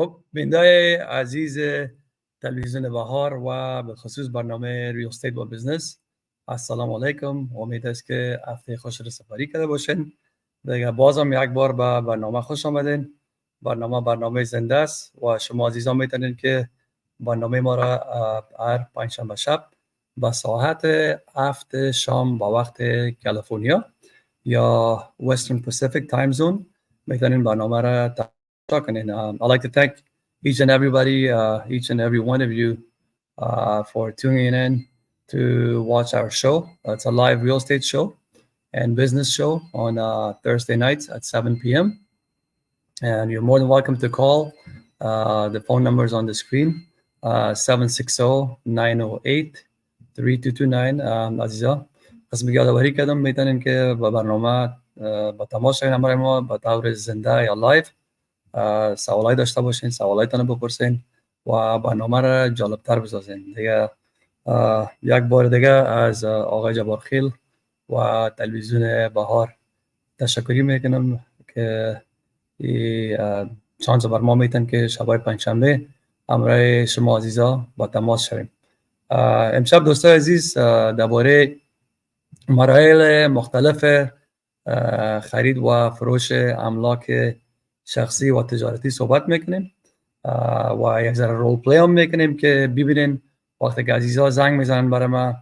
خب بیننده عزیز تلویزیون بهار و به خصوص برنامه ریل استیت و بزنس، السلام علیکم. امید است که هفته خوش رو سپری کرده باشین. دیگه بازم یک بار به برنامه خوش آمدین. برنامه زنده است و شما عزیزان میتونین که برنامه ما را هر پنجشنبه شب به ساعت 7 شام با وقت کالیفرنیا یا Western Pacific Time Zone میتونین برنامه را تماشا کنین. I'd like to thank each and every one of you for tuning in to watch our show. It's a live real estate show and business show on Thursday nights at 7 p.m. And you're more than welcome to call. The phone number is on the screen, 760-908-3229. عزیزا قسم یادآوری کردم میتونین که با برنامه با تماس همراه ما به طور زنده یا لایو سوالای داشته باشین، سوالایتان رو بپرسین و برنامه را جالبتر بسازین. دیگه یک بار دیگه از آقای جبارخیل و تلویزیون بهار تشکری میکنم که چانس بر ما میتن که شبای پنجشنبه همراه شما عزیزا با تماس شویم. امشب دوستای عزیز درباره مراحل مختلف خرید و فروش املاک شخصی و تجارتی صحبت میکنیم و یک ذره رول پلی هم میکنیم که ببینین وقتی که عزیزا زنگ میزنن برای ما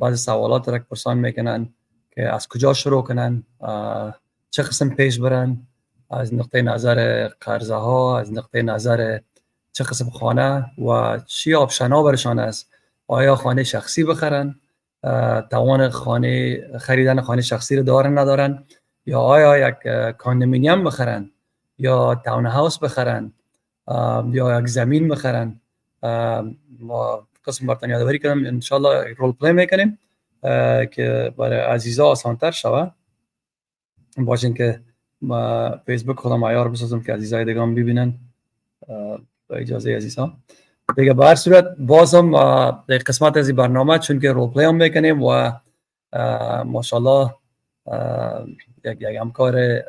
بعضی سوالات را پرسان میکنن که از کجا شروع کنن، چه قسم پیش برن، از نقطه نظر قرضه ها، از نقطه نظر چه قسم خانه و چی آپشن ها برشان است. آیا خانه شخصی بخرن، توان خریدن خانه شخصی رو دارن ندارن، یا آیا یک کاندومینیوم بخرن یا تاون هاوس بخرن یا یک زمین بخرن. ما قسم براتون یادآوری کردم، ان شاء الله رول پلی میکنیم که برای عزیزا آسان‌تر شود. باشین که ما فیسبوک خودم عیار بسازم که عزیزای دیگه هم ببینن با اجازه عزیزا. دیگه به هر صورت بازم در قسمت از این برنامه چون که رول پلی هم میکنیم و ماشاءالله یک همکار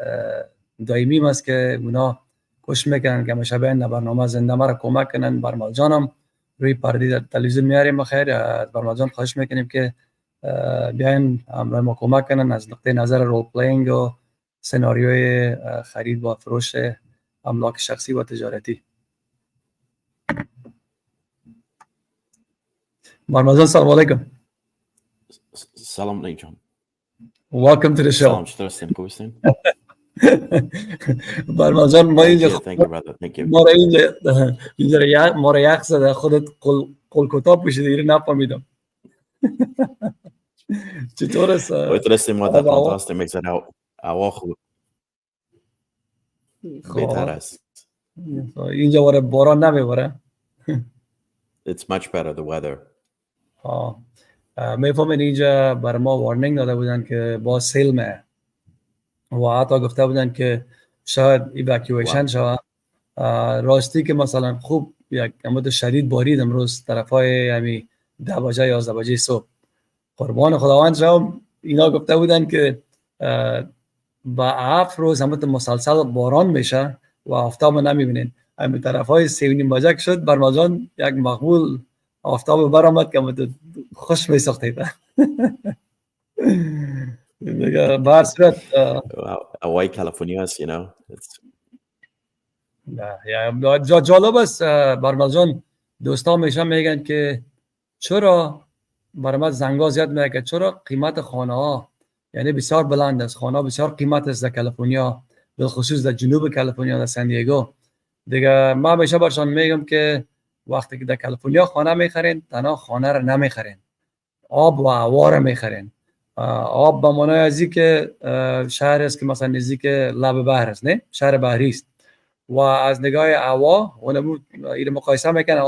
دائمی است که اونا کوشش میکنن که همیشه بیان برنامه زنده ما را کمک کنن. برمال جانم روی پردی در تلویزیون میاریم. خیر از برمال جان خواهش میکنیم که بیاین همراه ما کمک کنن از نقطه نظر رول پلینگ و سناریوی خرید و فروش املاک شخصی و تجارتی. برمال جان سلام علیکم. سلام علیکم. Welcome to the show. سلام، چطور هستین؟ خوب هستین؟ برمال جان ما اینجا ما را یک زده خودت قل کتاب بشید دیگه نفهمیدم. چطور است؟ چطور هستین؟ ما در تورنتو هستیم. میگذره هوا خوب بهتر است. اینجا واره باران نمیباره. It's much better the weather. میفهمین اینجا بر ما وارنینگ داده بودن که با سیل میه و حتی گفته بودن که شاید ایواکیویشن شود. راستی که مثلا خوب یک امروز شدید بارید امروز طرفای همی 10 بجه 11 بجه صبح. قربان خداوند شما اینا گفته بودن که با 7 روز امروز مسلسل باران میشه و آفتاب نمیبینین. همین طرفای 3:30 بجه شد برمال جان یک مقبول آفتاب برآمد که خوش میساختید. دیگه بر صورت هوای کالیفرنیا است، you know. نه جالب است برمال جان. دوستا میشن میگن که چرا برای ما زنگا زیاد میگه که چرا قیمت خانه ها یعنی بسیار بلند است، خانه ها بسیار قیمت است در کالیفرنیا، به خصوص در جنوب کالیفرنیا در سن دیگو. دیگه ما همیشه برشان میگم که وقتی که در کالیفرنیا خانه میخرین تنها خانه رو نمیخرین، آب و هوا رو میخرین. آب به معنای ازی که شهر است که مثلا نزدیک لب بحر است، نه شهر بحری است. و از نگاه هوا اونم این مقایسه میکنه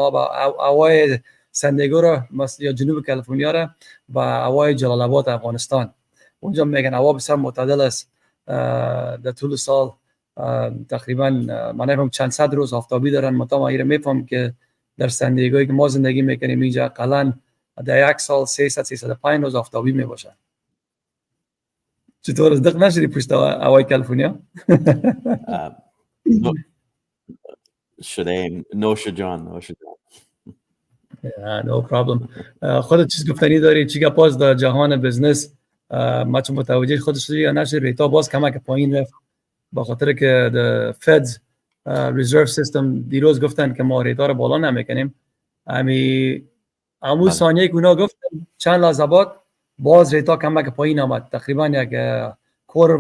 هوای سن دیگو رو مثلا یا جنوب کالیفرنیا رو با هوای جلال آباد افغانستان. اونجا میگن هوا بسیار معتدل است در طول سال. تقریبا من نمی‌فهم چند صد روز آفتابی دارن. ما میفهم که در سن دیگویی که ما زندگی میکنیم اینجا قلن در یک سال 300-305 روز آفتابی میباشه. چطور دق نشدی پشت هوای کالیفرنیا؟ شده نوش جان. no problem. خودت چیز گفتنی داری؟ چی گپاس در جهان بزنس؟ ما چون متوجه خودش شدی یا نشد ریتا باز کمک پایین رفت با خاطر که the Feds Reserve System دیروز گفتن که ما ریتا رو بالا نمیکنیم. همون ثانیه که اونا گفتن چند لحظه بعد باز ریتا کمک پایین آمد، تقریبا یک %quarter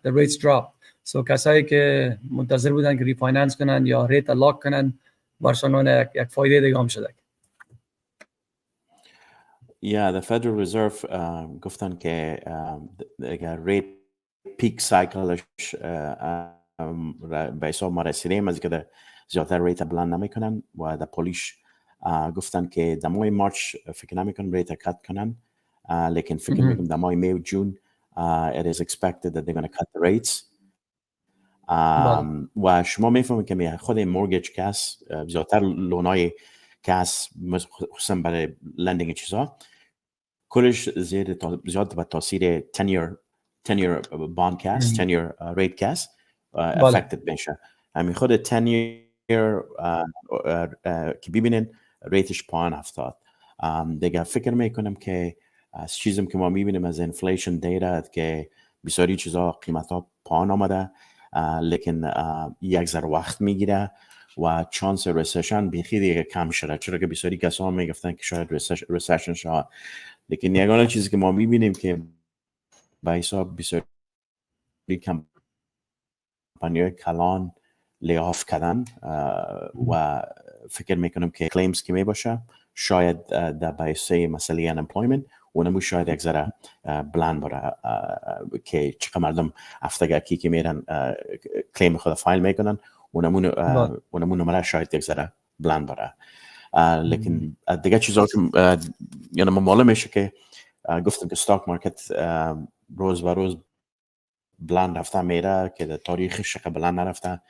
the rates dropped. So کسایی که منتظر بودن که ریفایننس کنن یا ریت لاک کنن برشان یک فایده دیگه هم شده. Yeah, the Federal Reserve گفتن که ریت پیک سایکلش به حساب ما رسیدیم از که زیادتر ریت بلند نمیکنن و در پولیش گفتن که در ماه مارچ فکر نمیکنن ریت کات کنن، لیکن فکر میکنم در ماه می و جون it is expected that they're going to cut the rates. و شما میفهمید که خود مورگیج کس زیادتر لونای کس خصوصا برای لندینگ چیزا کلش زیاد به تاثیر tenure bond cast tenure rate cast affected میشه. همین خود tenure که ببینین ریتش پایین افتاد. دیگه فکر میکنم که از چیزی که ما میبینیم از inflation data که بسیاری چیزا قیمت ها پایین آمده، لیکن یک ذره وقت میگیره و چانس ریسیشن بیخی دیگه کم شده، چرا که بسیاری کسا هم میگفتن که شاید ریسیشن شد، لیکن یگانه چیزی که ما میبینیم که به حساب بسیاری کمپانی‌های کلان لیاف کردن و فکر میکنم که کلیمز که میباشه شاید در باعثه مسئله unemployment و نمو شاید یک ذره بلند باره که چقدر مردم هفتگی که میرن کلیم خود فایل میکنن و نمو نمره شاید یک ذره بلند باره. لیکن دیگه چیزا که یعنی معلوم میشه که گفتم که ستاک مارکت روز به روز بلند رفته میره که در تاریخ شقه بلند نرفته.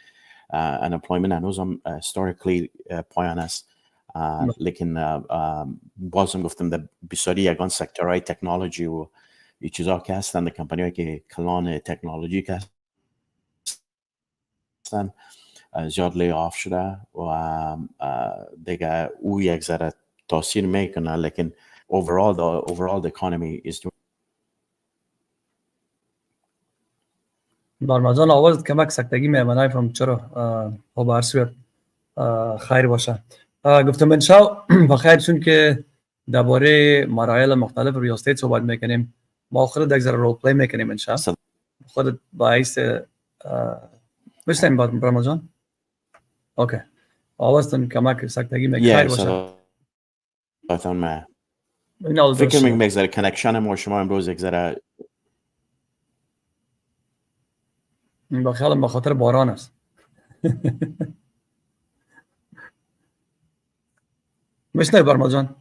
unemployment هنوز هم historically پایان است، لیکن بازم گفتم در بسیاری یگان سکترهای تکنولوژی و این چیزا که هستن، در کمپانی‌هایی که کلان تکنولوژی که هستن زیاد لی آف شده و دیگه او یک ذره تاثیر میکنه، لیکن overall the economy is doing. برمجان آواز کمک سکتگی میمونه فهم چرا با برسویت خیر باشه. گفتم انشاء و خیر، چون که درباره مراحل مختلف ریال استیت صحبت میکنیم، ما خود یک ذره رول پلی میکنیم انشاء خودت باعث بشتیم بعد برمجان. اوکی آوازتون کمک سکتگی میکنه باشه. فکر میکنم یک ذره کنکشن ما شما امروز یک ذره با خیالم به خاطر باران است. مشنه برمجان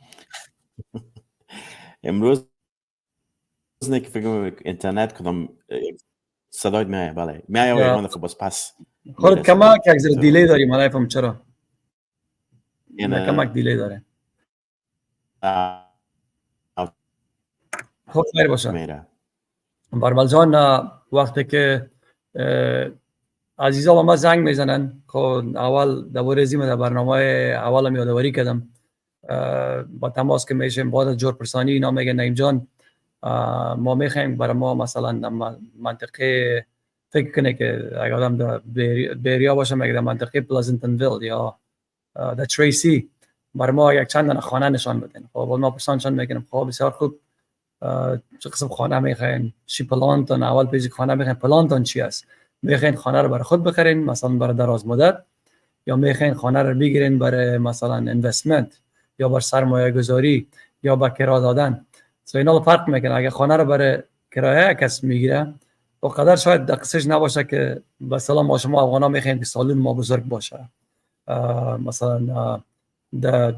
امروز نه که فکر میکنم اینترنت کدام صدایت میایه. بله میایه و یکان دفعه باز پس خود کمک یک ذره دیلی داری، من نفهم چرا کمک دیلی داره. خب خیر باشه برمجان. وقتی که عزیزا با ما زنگ میزنن، خب اول دوباره زیمه در برنامه اول هم یادآوری کردم با تماس که میشیم بعد جور پرسانی اینا میگه نعیم جان ما میخوایم برای ما مثلا منطقه فکر کنه که اگه آدم در بیریا باشه میگه در منطقه پلازنتنویل یا در تریسی برای ما یک چند خانه نشان بدین. خب ما پرسانشان میکنم خب بسیار خوب چه قسم خانه میخواین؟ چی پلانتون؟ اول پیش خانه میخواین پلانتون چی است؟ میخواین خانه رو برای خود بخرین مثلا برای دراز مدت، یا میخواین خانه رو بگیرین برای مثلا اینوستمنت یا برای سرمایه گذاری یا برای کرایه دادن؟ سو اینا فرق میکنه. اگه خانه رو برای کرایه کس میگیره اونقدر شاید دقیقش نباشه که مثلا ما شما افغانا میخواین که سالن ما بزرگ باشه، مثلا در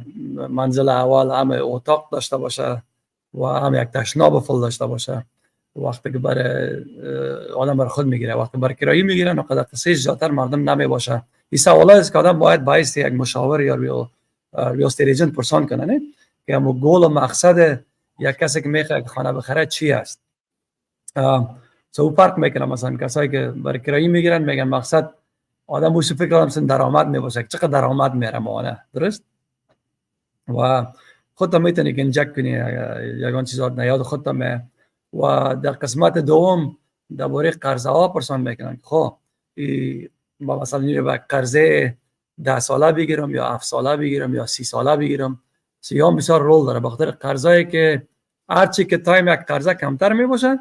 منزل اول همه اتاق داشته باشه و هم یک تشناب فل داشته باشه. وقتی که برای آدم برای خود میگیره، وقتی برای کرایه میگیره نقدر قصه زیادتر مردم نمی باشه. این سوالا است که آدم باید باعث یک مشاور یا ریال استیت ایجنت پرسان کنه، نه که همون گول و مقصد یک کسی که میخواد خانه بخره چی است. سو فرق میکنه. مثلا کسایی که برای کرایه میگیرن میگن مقصد آدم موش فکر کنم مثلا درآمد میباشه، چقدر درآمد میاره ماهانه، درست؟ و خودت میتونی که انجک کنی یگان چیزات نیاد خودت می. و در قسمت دوم درباره قرضه ها پرسان میکنن. خب با مثلا یه قرضه 10 ساله بگیرم یا 7 ساله بگیرم یا 30 ساله بگیرم، سیام بسیار رول داره. بخاطر قرضایی که هرچی که تایم یک قرضه کمتر میباشه،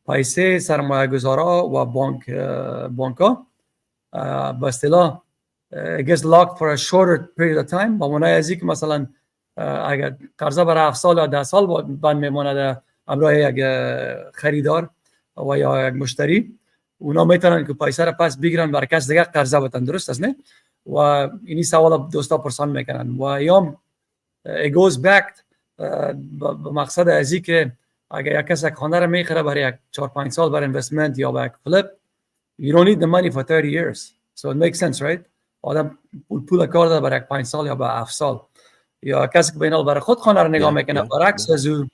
پیسه سرمایه گذارا و بانک‌ها به اصطلاح gets locked for a shorter period of time. با معنای ازی که مثلا اگر قرضه برای 7 سال یا 10 سال بند میمونه در همراه یک خریدار و یا یک مشتری، اونا میتونن که پیسه را پس بگیرن برای کس دیگه قرضه بدن، درست است نه؟ و اینی سوال دوستا پرسان میکنن و یا it goes back به مقصد ازی که اگر یک کس یک خانه را میخره برای یک 4-5 سال برای اینوستمنت یا برای فلیپ، you don't need the money for 30 years, so it makes sense, right? آدم پول کار داره برای 5 سال یا برای 7 سال. یا کسی که بینال برای خود خانه را نگاه میکنه برعکس از او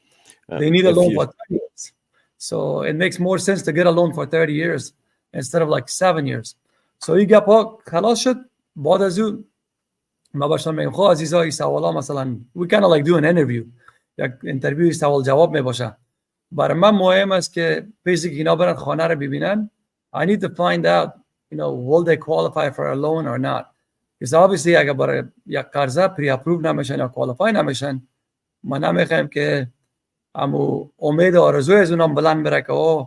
they need a loan for 30 years, so it makes more sense to get a loan for 30 years instead of like 7 years. so این گپ ها خلاص شد. بعد از او ما باشم میگم خب عزیزای سوالا مثلا we kind of like do an interview، یک اینترویو سوال جواب میباشه. برای من مهم است که پیشی که اینا برن خانه را ببینن I need to find out, will they qualify for a loan or not? Because obviously اگر برای یک قرضه pre-approved نمیشن یا qualify نمیشن، ما نمیخوایم که امو امید آرزوی از اونم بلند بره که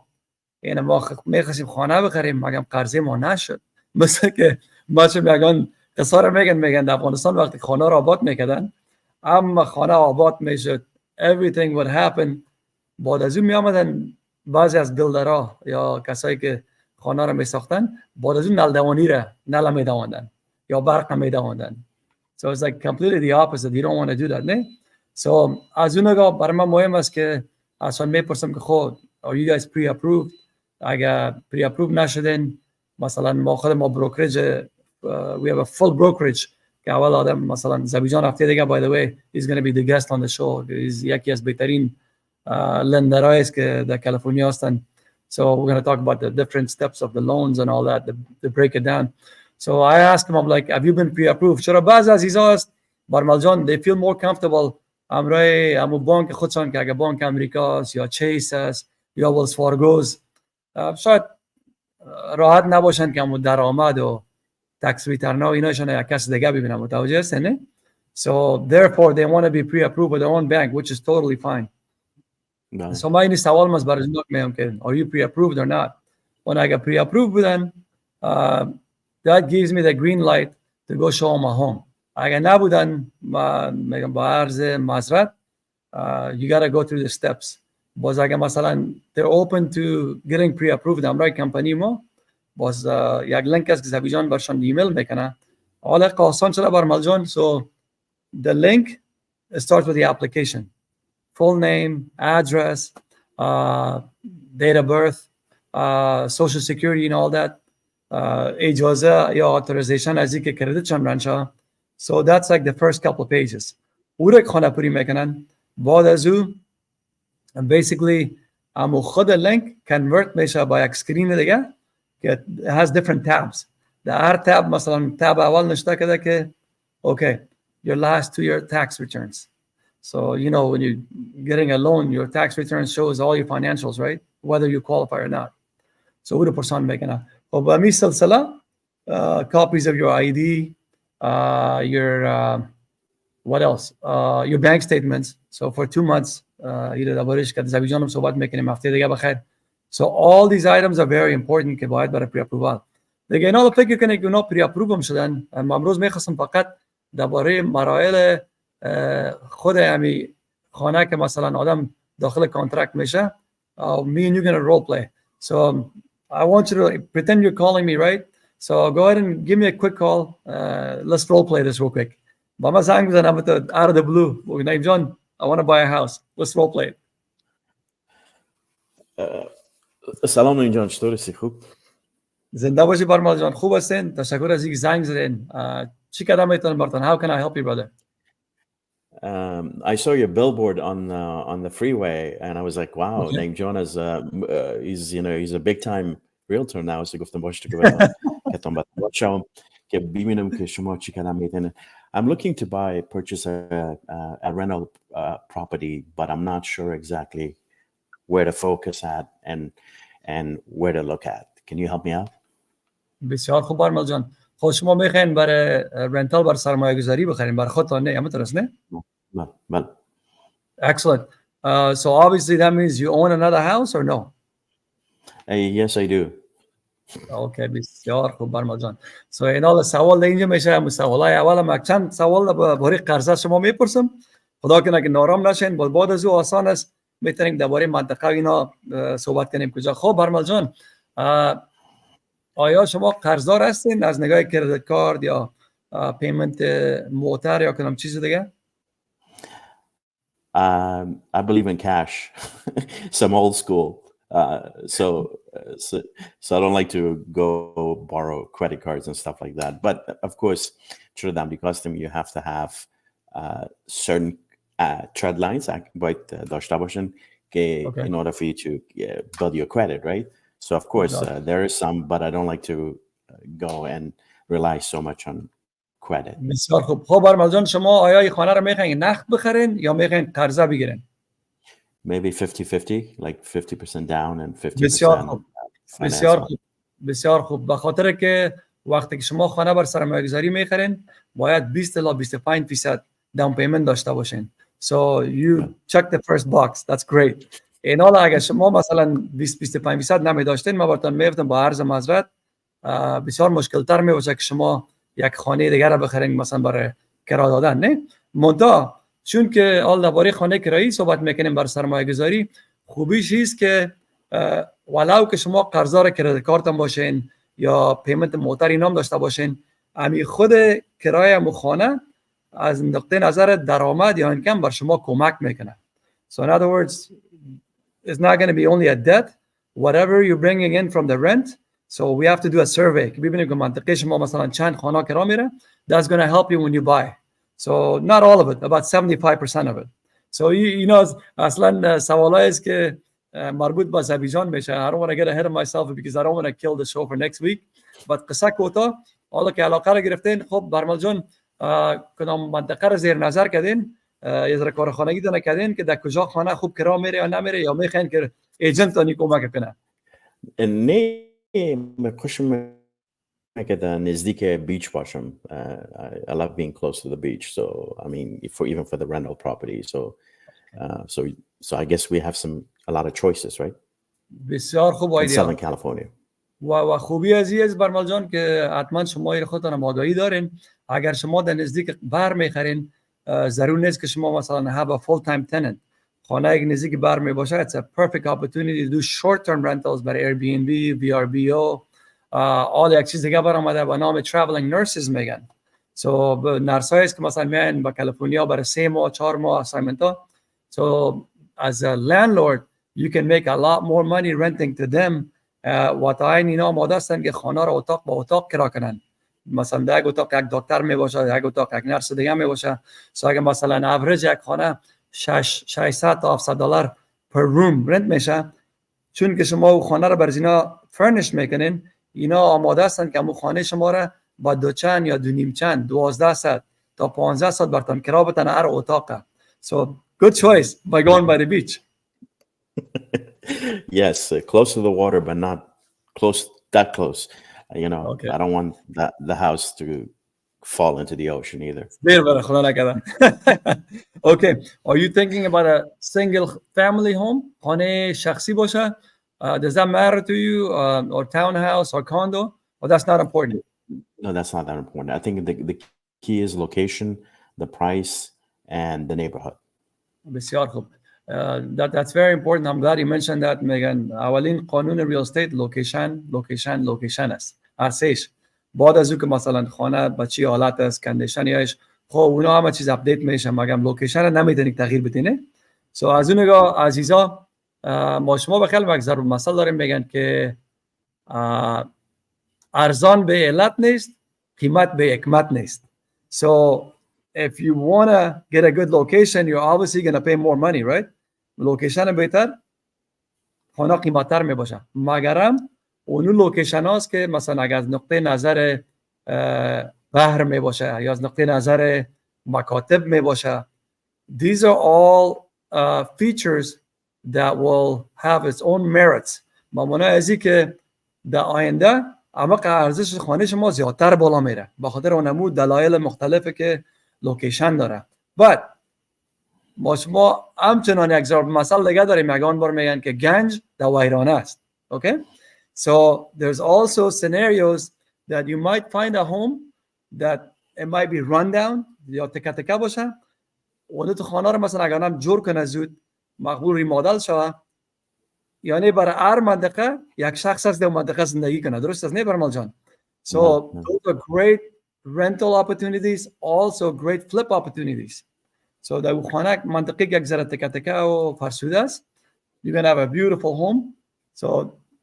این ما میخواستیم خانه بخریم مگم قرضه ما نشد. مثل که بچه میگن قصه رو میگن در افغانستان وقتی خانه را آباد میکردن، اما خانه آباد میشد everything would happen. بعد از اون میامدن بعضی از بیلدرها یا کسایی که خانه را میساختن، بعد از اون نلدوانی را نل میدواندن یا برق نمیدواندن. So it's like completely the opposite. You don't want to do that, نه؟ So از اون نگاه برای من مهم است که اصلا میپرسم که خود are you guys pre-approved؟ اگر pre-approved نشدن، مثلا ما خود ما brokerage we have a full brokerage که اول آدم مثلا زبیجان هفته دیگه by the way he's going to be the guest on the show. he's یکی از بهترین لندرهایی است که در کلفورینا هستن. So we're going to talk about the different steps of the loans and all that, to break it down. So I asked him, I'm like, have you been pre-approved? چرا بعض عزیزا است برمال جان they feel more comfortable امرای امو بانک خودشان که اگر بانک امریکا است یا چیس است یا ولز فارگوز شاید راحت نباشن که امو درآمد و تکس ریترن ها ایناشون یک کس دیگه ببینن. متوجه هستین نه؟ So therefore they want to be pre-approved by their own bank, which is totally fine. No. So ما این سوال ماست برای جنوب میام که are you pre-approved or not؟ when I get pre-approved بودن that gives me the green light to go show them a home. اگر نبودن میگم با عرض معذرت you gotta go through the steps. باز اگر مثلا they're open to getting pre-approved امرای کمپانی ما، باز یک لینک است که زبیجان برشان ایمیل میکنه حالا آسان شده بر ملجان. So the link starts with the application, full name, address, date of birth, social security and all that, اجازه یا authorization از اینکه کردیت شان رنشا. So that's like the first couple of pages. اورک خانه پوری میکنن. بعد از او basically امو خود لینک convert میشه با یک سکرین دیگه که has different tabs. در هر تاب مثلا تاب اول نشته کده که okay, your last 2 year tax returns. So when you're getting a loan, your tax return shows all your financials, right? Whether you qualify or not. So what a person making a وبمي سلسلة copies of your ID, your what else? Your bank statements. So for 2 months, إذا دبرش كده زبيجانم صوبات مكني مفتي دقيقة بخير. So all these items are very important که باید برای pre-approval. دیگه اینا رو فکر کنید که اونا pre-approve هم شدن. ما امروز میخواستم فقط درباره مراحل خود همین خانه که مثلا آدم داخل کانترکت میشه. Me and you gonna role play. So I want you to pretend you're calling me, right? So go ahead and give me a quick call. Let's role play this real quick. با ما زنگ بزنم out of the blue. Naim John, I want to buy a house. Let's role play it. سلام نعیم جان، چطوری؟ خوب؟ زنده باشی برمال جان. خوب هستین؟ تشکر از اینکه زنگ زدین. چی کدام میتونم براتون؟ How can I help you, brother? I saw your billboard on the freeway, and I was like, "Wow, Naim John is he's a big time realtor now." So گفتم باشه که کتان باشم که ببینم که شما چی کردن میتونن. I'm looking to purchase a rental property, but I'm not sure exactly where to focus at and where to look at. Can you help me out? بسیار خوب برمل جان. خب شما میخواین برای رنتال بر سرمایه گذاری بخرین برای خودتان نه؟ درست نه؟ بله. Excellent. So obviously that means you own another house or no? Yes, I do. اوکی بسیار خوب برمل جان. So اینا سوال اینجا میشه، سوالای اول ما چند سوال برای قرض شما میپرسم. خدا کنه که نارام نشین. بعد از او آسان است میتونیم درباره منطقه اینا صحبت کنیم کجا. خب برمل جان، آیا شما قرضدار هستین از نگاه کردیت کارت یا پیمنت موتر یا کدام چیز دیگه؟ I believe in cash. So I'm old school. So I don't like to go borrow credit cards and stuff like that. But of course, through the custom, you have to have certain trade lines in order for you to build your credit, right? So of course, there is some, but I don't like to go and rely so much on credit. بسیار خوب. خب برمل جان، شما آیا این خانه رو میخواین نقد بخرین یا میخواین قرضه بگیرین؟ Maybe 50-50, like 50% down and 50% بسیار خوب. بسیار خوب. به خاطر که وقتی که شما خانه بر سرمایه گذاری میخرین باید 20 تا 25% داون پیمنت داشته باشین. So you check the first box. That's great. این حالا اگر شما مثلا 20-25% نمی داشتین، ما براتون میگفتم با عرض معذرت بسیار مشکل تر می باشه که شما یک خانه دیگر رو بخرین مثلا برای کرایه دادن. نه منتها چون که حال درباره خانه کرایی صحبت میکنیم بر سرمایه گذاری، خوبیش است که ولو که شما قرضدار کردیت کارت هم باشین یا پیمنت موتر اینا هم داشته باشین، امی خود کرایه مو خانه از نقطه نظر درآمد یا اینکم بر شما کمک میکنه. So in other words, it's not going to be only a debt, whatever you're bringing in from the rent. So we have to do a survey. ببینیم که منطقه شما مثلا چند خانه کرا میره. That's going to help you when you buy. So not all of it, about 75% of it. So you know, اصلا سوالایی است که مربوط به زبیجان میشه. I don't want to get ahead of myself because I don't want to kill the show for next week. But قصه کوتاه، حالا که علاقه را گرفتین، خب برمل جان کدام منطقه را زیر نظر کردین، یه ذره کارخانگی دونه کردین که در کجا خانه خوب کرا میره یا نمیره، یا میخواین که ایجنت تانی کمک کنه؟ نه خوشم میاد نزدیک بیچ باشم. I love being close to the beach. So I mean, even for the rental property. So I guess we have a lot of choices, right? بسیار خوب ایده. In Southern California. و خوبی از برمل جان که حتما شما خودتان آگاهی دارین. اگر شما در نزدیک بر میخرین، ضرور نیست که شما مثلا have a full time tenant. خانه یک نزدیک بر می باشه، it's a perfect opportunity to do short term rentals برای Airbnb, VRBO. آل یک چیز دیگه برآمده به نام traveling nurses میگن. So نرسایی است که مثلا میان با کالیفرنیا برای 3 ماه 4 ماه اسایمنت ها. So as a landlord you can make a lot more money renting to them. و تا این اینا آماده هستن که خانه رو اتاق با اتاق کرا کنن. مثلا در یک اتاق یک دکتر می باشه، در یک اتاق یک نرس دیگه می باشه. So اگه مثلا اوریج یک خانه 600 تا 700 دلار پر روم رنت میشه، چون که شما او خانه رو برای اینا فرنیش میکنین، اینا آماده هستن که امو خانه شما رو با دو چند یا دو نیم چند 1200 تا 1500 برتون کرا بتن هر اتاق. So good choice by going by the beach. Yes, close to the water, but not that close. You know, okay. I don't want the house to fall into the ocean either. Okay. Are you thinking about a single family home? خانه شخصی باشه? Does that matter to you? Or townhouse or condo? Or that's not important? No, that's not that important. I think the key is location, the price, and the neighborhood. بسیار خوب. That's very important. I'm glad you mentioned that, Megan. اولین قانون real estate location است. ارسش. بعد از اون که مثلا خانه با چی حالت است، کندیشنیش، خب اونا همه چیز اپدیت میشه، مگر لوکیشن نمیتونید تغییر بدینه. سو از اون نگاه عزیزا، ما شما به خیلی یک ضرور مسئله داریم میگن که ارزان به علت نیست، قیمت به حکمت نیست. So if you want to get a good location, you're obviously going to pay more money, right? لوکیشن بهتر، خانه قیمت‌تر میباشه. مگرم اون لوکیشن هاست که مثلا اگر از نقطه نظر بحر می باشه یا از نقطه نظر مکاتب می باشه. These are all features that will have its own merits. معنی ازی که در آینده اما ارزش خانه شما زیادتر بالا میره به خاطر اون دلایل مختلفی که لوکیشن داره. But ما شما همچنان یک ضرب مثل دیگه داریم، یگان بار میگن که گنج در ویرانه است. Okay? So there's also scenarios that you might find a home that it might be run down یا تکه تکه باشه. اون تو خانه رو مثلا اگر هم جور کنه زود مقبول ریمادل شوه، یعنی برای هر منطقه یک شخص از در منطقه زندگی کنه. درست است نه برمال جان؟ So those are great rental opportunities, also great flip opportunities. So در خانه منطقه یک ذره تکه تکه و فرسوده است. You're going to have a beautiful home. So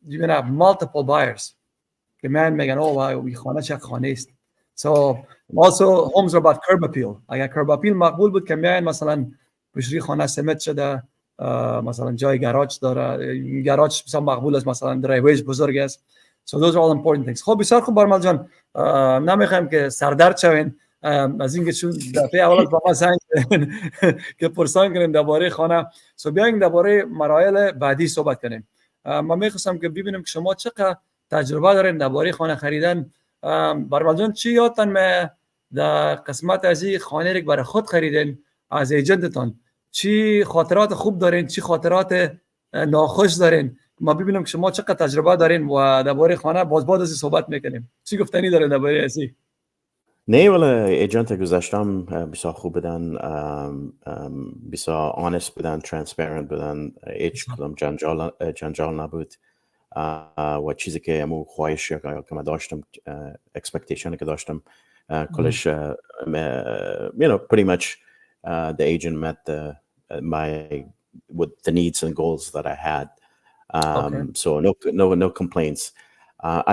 you're going to have multiple buyers. که من میگن اوه وای خانه چه خانه است. So also homes are about curb appeal. اگر curb appeal مقبول بود که میان مثلا بشری خانه سمت شده، مثلا جای گاراژ داره، گاراژ مثلا مقبول است، مثلا درایویج بزرگ است. So those are all important things. خب بسیار خوب برمال جان، نمیخوایم که سردرد شوین از اینکه چون دفعه اول با ما زنگ که پرسان کنیم درباره خانه. So بیاین درباره مراحل بعدی صحبت کنیم. من میخواستم که ببینم که شما چقدر تجربه دارین درباره خانه خریدن. برمال جان چی یادتان می در قسمت از این خانه رو برای خود خریدین از ایجنتتان؟ چی خاطرات خوب دارین، چی خاطرات ناخوش دارین؟ ما ببینم که شما چقدر تجربه دارین و درباره خانه باز بعد از صحبت میکنیم. چی گفتنی دارین درباره اسی؟ نه ولی ایجنت گذاشتم بسیار خوب بودن، بسیار آنست بودن، ترانسپرنت بودن، هیچ کدام جنجال نبود و چیزی که امو خواهش که من داشتم، اکسپکتیشن که داشتم کلش pretty much the agent met with the needs and goals that I had. So no complaints.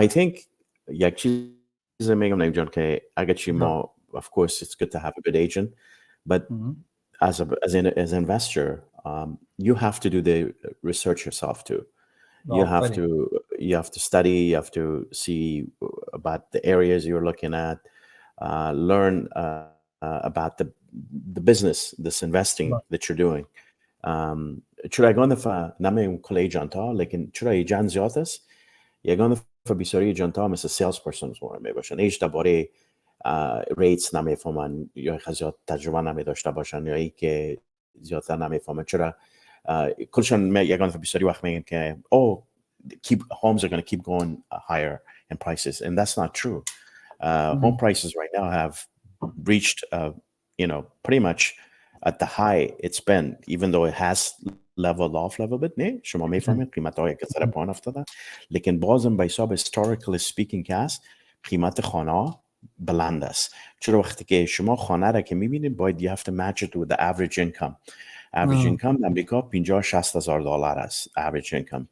I think یک چیزی میگم نیم جان که اگر چی ما of course it's good to have a good agent, but as an investor you have to do the research yourself too. You have to study, you have to see about the areas you're looking at, learn about the business, this investing that you're doing. چرا یگان دفعه نمیم کل ایجنت ها، لیکن چرا ایجنت زیاد است یگان دفعه بیساری ایجنت ها مثل سیلز پرسونز می باشن، ایش درباره ریتس نمیفهمن یا زیاد تجربه نمی داشته باشن یا ای که زیادتر نمیفهمن. چرا کلشان یگان دفعه بیساری وقت میگن که homes are going to keep going higher in prices, and that's not true. Home prices right now have reached pretty much at the high it's been, even though it has leveled off level bit. نه شما میفهمید قیمت های که سر پایین افتاده، لیکن بازم به حساب historically speaking که هست قیمت خانه بلند است. چرا وقتی که شما خانه را که میبینید باید you have to match it with the average income. Average income در امریکا $50,000-$60,000 است average income.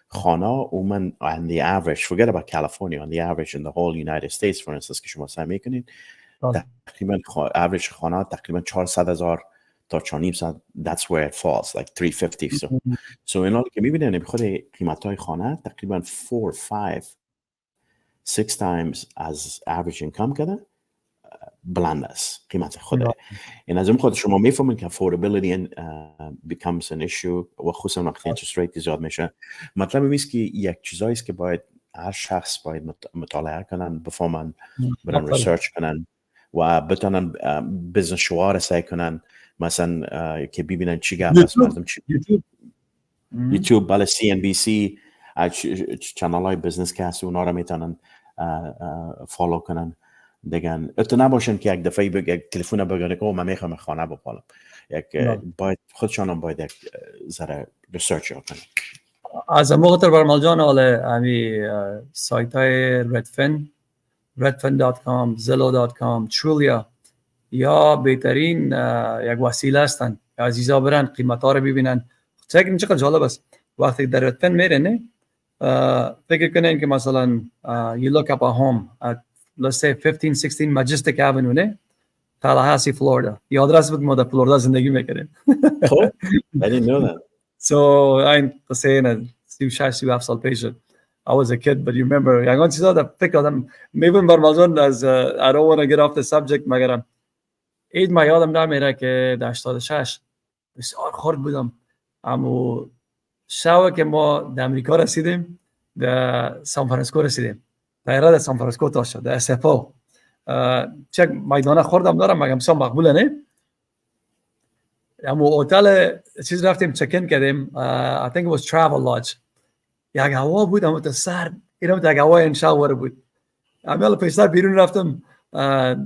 خانه عموما on the average, forget about California, on the average in the whole United States for instance که شما سعی میکنید تقریبا average خانه تقریبا 400,000 تا 400,000. that's where it falls, like 350. So این حال که میبینید خود قیمت های خانه تقریبا 4, 5, 6 times از average income کده بلند است قیمت خوده. این از اون خود شما میفهمید که affordability becomes an issue و خصوصا وقتی interest rate زیاد میشه. مطلب میست که یک چیزایی است که باید هر شخص باید مطالعه کنن، بفهمن، برن ریسرچ کنن و بتونن بزنس شعار سعی کنن، مثلا که ببینن چی گپ است مردم چی یوتیوب بالا CNBC چنل های بزنس که هست اونا رو میتونن فالو کنن. دیگه اتو نباشن که یک دفعه یک تلفن بگیرن که من میخوام خانه بپالم. باید خودشان هم باید یک ذره ریسرچ کنن. از موقع برمال جان حالا همی سایت های redfin.com, zillow.com, Trulia یا بهترین یک وسیله هستن که عزیزا برن قیمت ها رو ببینن. چقدر چقدر جالب است وقتی در ردفن میرن فکر کنین که مثلا you look up a home at let's say 1516 Majestic Avenue نه Tallahassee, Florida. یا آدرس بود ما در فلوریدا زندگی میکنیم. خب I didn't know that. So این قصه 36 سال پیش شد. I was a kid but you remember یگان چیزا در فکر آدم میبین برمال جان از I don't want to get off the subject مگرم عید ما یادم نمیره که در 86 بسیار خرد بودم اما شب که ما در امریکا رسیدیم در سان فرانسیسکو رسیدیم طیاره در سان فرانسیسکو تا شد در اسفو چک میدانه خوردم دارم مگم بسیار مقبوله نه اما هتل چیز رفتیم چکین کردیم I think it was travel lodge یک هوا بود اما تا سر اینم یک هوا انشاء بود امیال پیشتر بیرون رفتم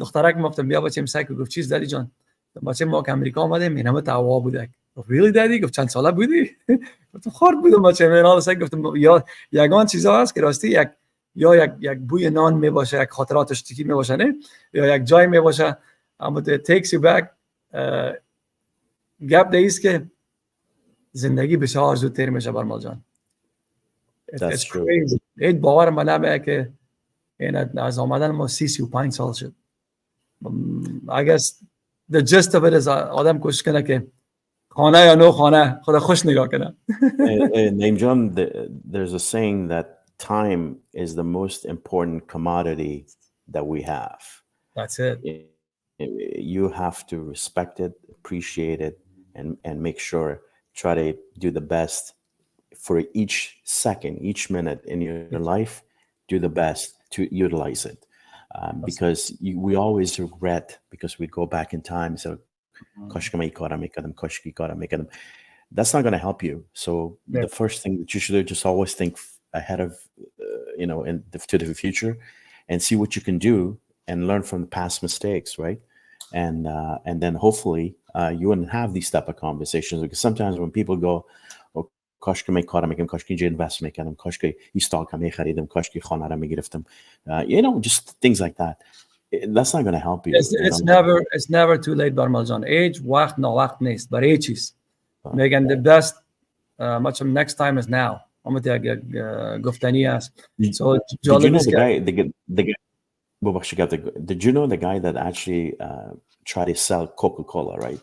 دخترک گفتم بیا بچم سگ گفت چیز دادی جان بچم ما که امریکا آمدیم اینم تا هوا بود گفت really دادی گفت چند ساله بودی گفتم خرد بودم بچم اینا سگ گفتم یا یگان چیزا هست که راستی یک بوی نان می باشه یک خاطراتش تیکی می باشه نه یا یک جای می باشه اما it takes you back گپ دیست که زندگی بسیار زودتر میشه برمال جان That's true. هیچ باور من نمیه که این از آمدن ما 35 سال شد I guess the gist of it is آدم کوشش کنه که خانه یا نو خانه خدا خوش نگاه کنه Naim John, there's a saying that time is the most important commodity that we have. That's it. You have to respect it, appreciate it, and make sure, try to do the best for each second, each minute in your life, do the best to utilize it. Because we always regret because we go back in time and say, that's not going to help you. So the first thing that you should just always think ahead of, to the future and see what you can do and learn from the past mistakes, right? And then hopefully you wouldn't have these type of conversations because sometimes when people go, کاش که کارم میکنم کاش که اینجا اینوست میکنم کاش که استاک هم میخریدم کاش که خانه رو میگرفتم just things like that that's not going to help you. It's never too late برمال جان age وقت نه وقت نیست برای چیز میگن the best much of next time is now امت یک گفتنی است so did you know the guy that actually tried to sell Coca-Cola, right?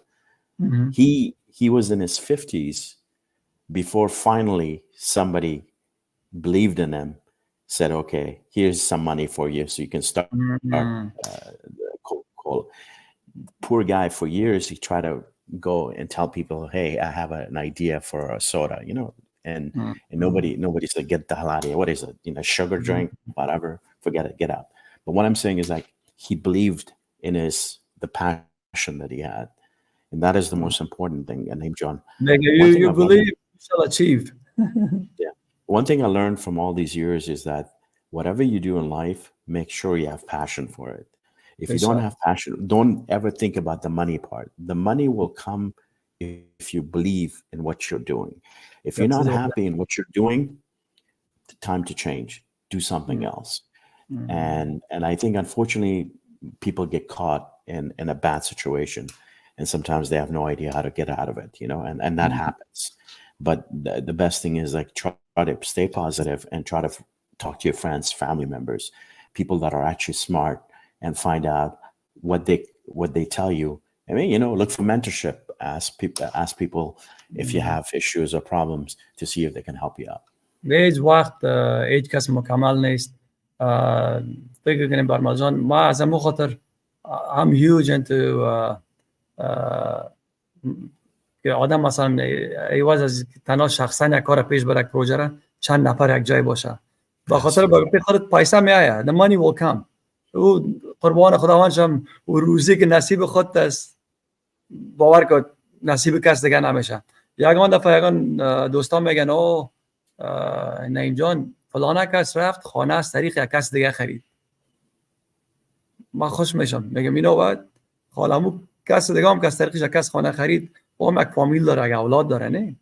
He was in his 50s before finally somebody believed in him, said, okay, here's some money for you so you can start Coca-Cola. Poor guy, for years, he tried to go and tell people, hey, I have an idea for a soda, and nobody said, get the hell out of here. What is it? Sugar drink, whatever, forget it, get out. But what I'm saying is like, he believed in the passion that he had. And that is the most important thing. And Naim John, you believe you shall achieve. Yeah. One thing I learned from all these years is that whatever you do in life, make sure you have passion for it. If you don't have passion, don't ever think about the money part. The money will come if you believe in what you're doing. If you're not happy in what you're doing, time to change. Do something else. And I think unfortunately people get caught in a bad situation. And sometimes they have no idea how to get out of it, and that happens. But the best thing is like try to stay positive and try to talk to your friends, family members, people that are actually smart, and find out what they tell you. I mean, look for mentorship. Ask people if you have issues or problems to see if they can help you out. هیچ وقت هیچ کس مکمل نیست. فکر کنیم برمال جان ما از همون خاطر I'm huge into که آدم مثلا ایواز از تنها شخصا یک کار پیش بره پروژه را چند نفر یک جای باشه با خاطر به خودت پیسه میآید the money will come او قربان خداوند شم و روزی که نصیب خودت است باور کن نصیب کس دیگه نمیشه یگان دفعه یگان دوستان میگن او نعیم جان فلان کس رفت خانه از طریق یک کس دیگه خرید من خوش میشم میگم اینو بعد خالمو کس دیگه هم که از طریقش کس خانه خرید و هم یک فامیل داره یک اولاد داره نه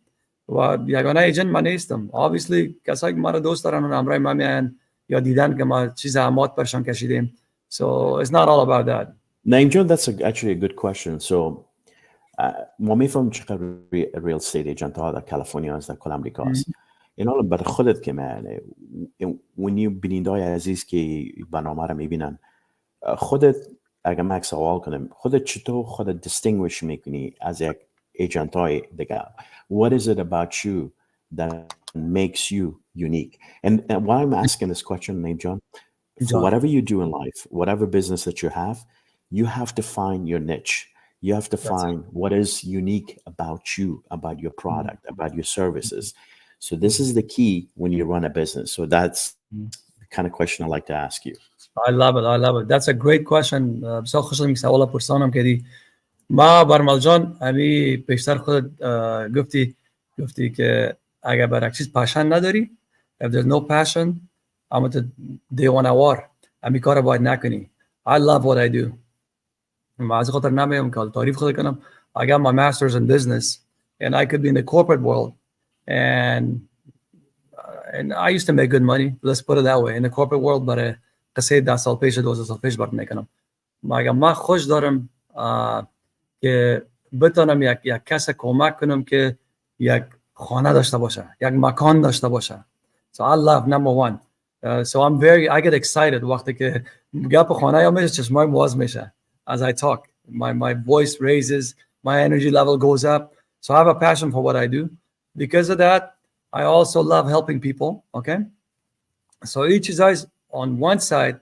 و یگانه ایجنت من نیستم obviously کسایی که مرا دوست دارن و همراه من میان یا دیدن که ما چیز زحمات برشان کشیدیم so it's not all about that. Naim John, that's actually a good question. So ما میفهم چقدر real estate agent ها در کالیفرنیا است در کل امریکا است اینا بر خودت که معنی when you بینندای عزیز که برنامه رو میبینن خودت اگر من سوال کنم خودت چطور خودت distinguish میکنی از یک ایجنت های دیگه what is it about you that makes you unique. And why I'm asking this question, Naim John, for whatever you do in life, whatever business that you have to find your niche. You have to find what is unique about you, about your product, about your services. So this is the key when you run a business. So that's the kind of question I like to ask you. I love it. That's a great question. بسیار خوشحالم که سوال پرسانم کردی. ما برمال جان امی پیشتر خود گفتی که اگر برای چیز پاشن نداری، if there's no passion, اما تو دیوانه‌وار امی کار باید نکنی. I love what I do. ما از خاطر نمیم که تعریف خود کنم. I got my master's in business and I could be in the corporate world and I used to make good money. Let's put it that way. In the corporate world برای قصه 10 سال پیش 12 سال پیش برات میکنم. ما خوش دارم که بتونم یک کس کمک کنم که یک خانه داشته باشه، یک مکان داشته باشه. So I love number one. So I get excited وقتی که گپ خانه یا میشه چشمای باز میشه. As I talk, my voice raises, my energy level goes up. So I have a passion for what I do. Because of that, I also love helping people. Okay. So each is on one side,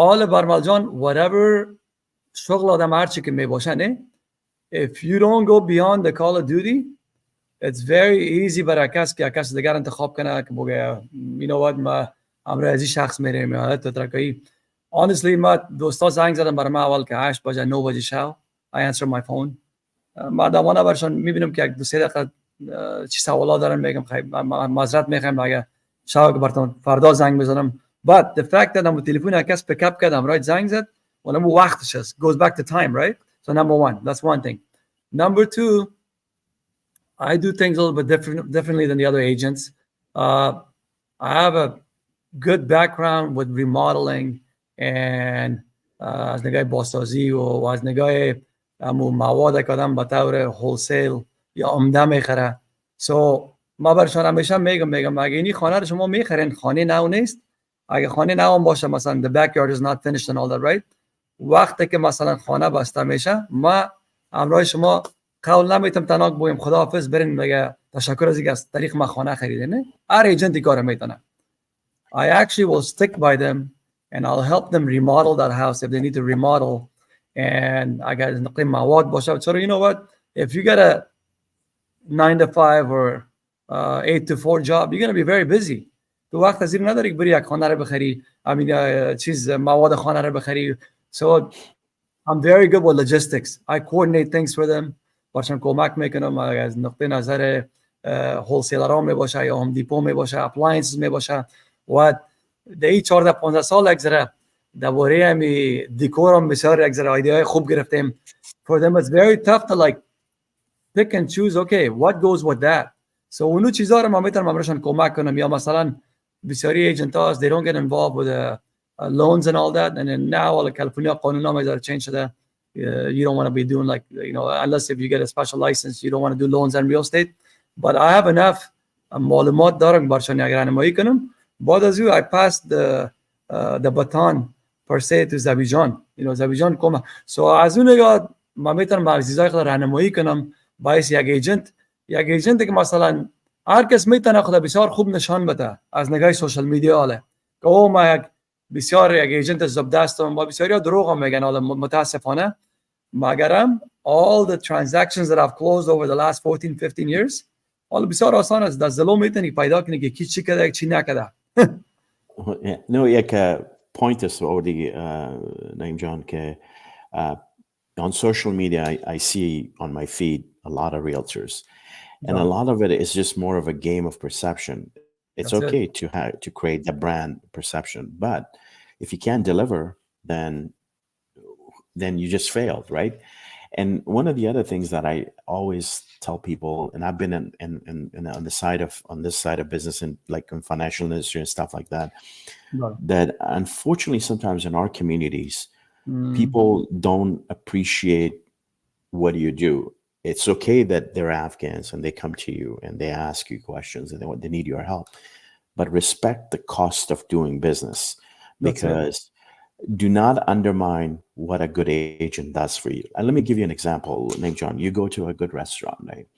all about Maljan, whatever شغل آدم هر چی که می باشه نه. If you don't go beyond the call of duty, it's very easy برای کس دیگر انتخاب کنه که بگه you know what ما امروز از این شخص میریم یا تو ترکایی. Honestly ما دوستا زنگ زدن برای ما اول که 8 بجه 9 بجه شب. I answer my phone. ما دوانه برشان میبینم که یک دو سه دقیقه چی سوالا دارن میگم خیلی معذرت میخوام اگه شب که براتون فردا زنگ بزنم. But the fact that I'm تلفن کس پیک اپ کردم رایت زنگ زد ولم وقتش است goes back to time, right? So number one, that's one thing. Number two, I do things a little bit differently than the other agents. I have a good background with remodeling and از نگاه بازسازی و از نگاه مواد که آدم به طور هولسیل یا عمده میخره. So ما برشان همیشه میگم اگه اینی خانه رو شما میخرین خانه نو نیست. اگه خانه نو هم باشه مثلا the backyard is not finished and all that, right? وقتی که مثلا خانه بسته میشه ما امروز شما قول نمیتونم تنها بگم خداحافظ برین بگه تشکر از اینکه از طریق ما خانه خریدین. نه هر ایجنتی کار میتونه. I actually will stick by them and I'll help them remodel that house if they need to remodel and I got نقل مواد باشه. So you know what, if you get a 9 to 5 or 8 to 4 job, you're going to be very busy. تو وقت از این نداری که بری یک خانه رو بخری چیز مواد خانه رو بخری. So I'm very good with logistics. I coordinate things for them. باشم کمک میکنم از نقطه نظر هولسیلرها می باشه یا هم دیپو می باشه اپلاینسز می باشه و دی 14-15 سال اگذره درباره همی دیکور هم بسیار اگذره ایده خوب گرفتیم. For them it's very tough to like pick and choose. Okay, what goes with that? So اونو چیزا رو ما میتونم امروزشان کمک کنم یا مثلا بسیاری ایجنت هاست they don't get involved with loans and all that and then now کلفورینا قانون ها میذاره change شده. You don't want to be doing like, you know, unless if you get a special license, you don't want to do loans and real estate. But I have enough معلومات دارم برشان اگر رانمایی کنم. بعد از I passed the baton per se to زبیجان. You know, زبیجان کمک. So از اون نگاه ما میتونم عزیزای خود رانمایی کنم باعث یک ایجنت که مثلا هر کس میتونه خود بسیار خوب نشان بده از نگاه سوشال میدیا حاله که او ما بسیار یک ایجنت زبدستم با بسیاری دروغ هم میگن حالا متاسفانه مگرم all the transactions that I've closed over the last 14-15 years حالا بسیار آسان است از دلو میتونی پیدا کنی که کی چی کرده چی نکرده. No, یک point است already Naim John که on social media I see on my feed a lot of realtors and a lot of it is just more of a game of perception. It's That's okay to create the brand perception, but if you can't deliver, then you just failed, right? And one of the other things that I always tell people, and I've been in on this side of business and like in financial industry and stuff like that, that unfortunately sometimes in our communities, people don't appreciate what you do. It's okay that they're Afghans and they come to you and they ask you questions and they need your help, but respect the cost of doing business because do not undermine what a good agent does for you. And let me give you an example, Naim John. You go to a good restaurant, right?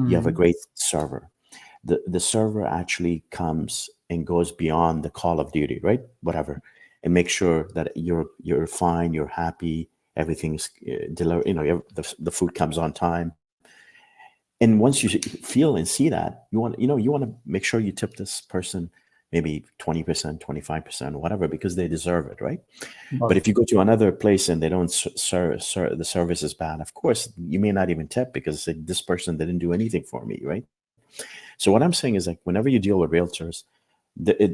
You have a great server. the server actually comes and goes beyond the call of duty, right? Whatever, and make sure that you're fine, you're happy, everything's delivered. You know, the food comes on time. And once you feel and see that, you want to make sure you tip this person maybe 20%, 25%, whatever, because they deserve it, right? But if you go to another place and they don't the service is bad, of course, you may not even tip because this person didn't do anything for me, right? So what I'm saying is, like, whenever you deal with realtors,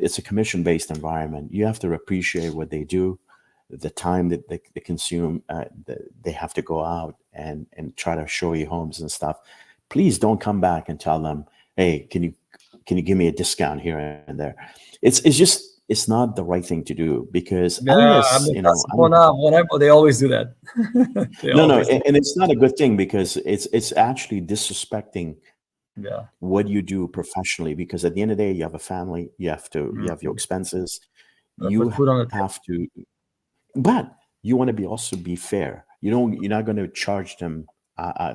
it's a commission-based environment. You have to appreciate what they do, the time that they consume. They have to go out and try to show you homes and stuff. Please don't come back and tell them, hey, can you give me a discount here and there? It's not the right thing to do, because unless, they always do that. And it's not a good thing, because it's actually disrespecting what you do professionally, because at the end of the day, you have a family, you have your expenses, you have to, but you want to also be fair. You're not going to charge them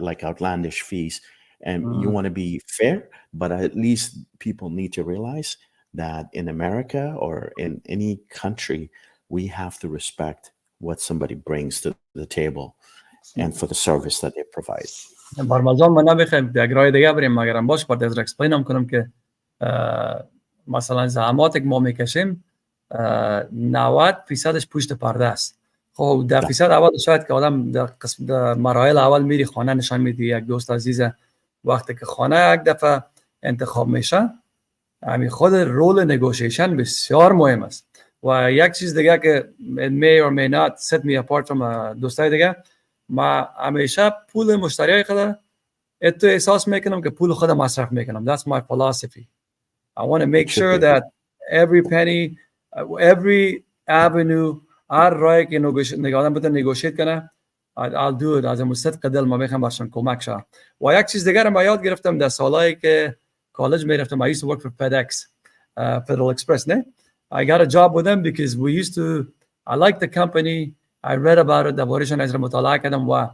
like outlandish fees, and you want to be fair, but at least people need to realize that in America or in any country, we have to respect what somebody brings to the table and for the service that they provide. برمجان من نمیخوایم دیگرای دیگه بریم، مگرم باش باید از اکسپلینم کنم که مثلا زحماتی که ما میکشیم 90%ش پشت پرده است. خب 10% اول شاید که آدم در مراحل اول میری خانه نشان میدی. یک دوست عزیز وقتی که خانه یک دفعه انتخاب میشه، همین خود رول نگوشیشن بسیار مهم است. و یک چیز دیگه که may or may not set me apart from دوستای دیگه، ما همیشه پول مشتریای خود اتو احساس میکنم که پول خود مصرف میکنم. That's my philosophy. I want to make sure that every penny, every avenue، هر راهی که آدم بتونه negotiate کنه، I'll do it. از مصدق دل ما میخوام برشان کمک شه. و یک چیز دیگه رو من یاد گرفتم در سالایی که کالج میرفتم. I used to work for FedEx, Federal Express. نه I got a job with them because we used to, I liked the company. I read about it. درباره‌شان از مطالعه کردم و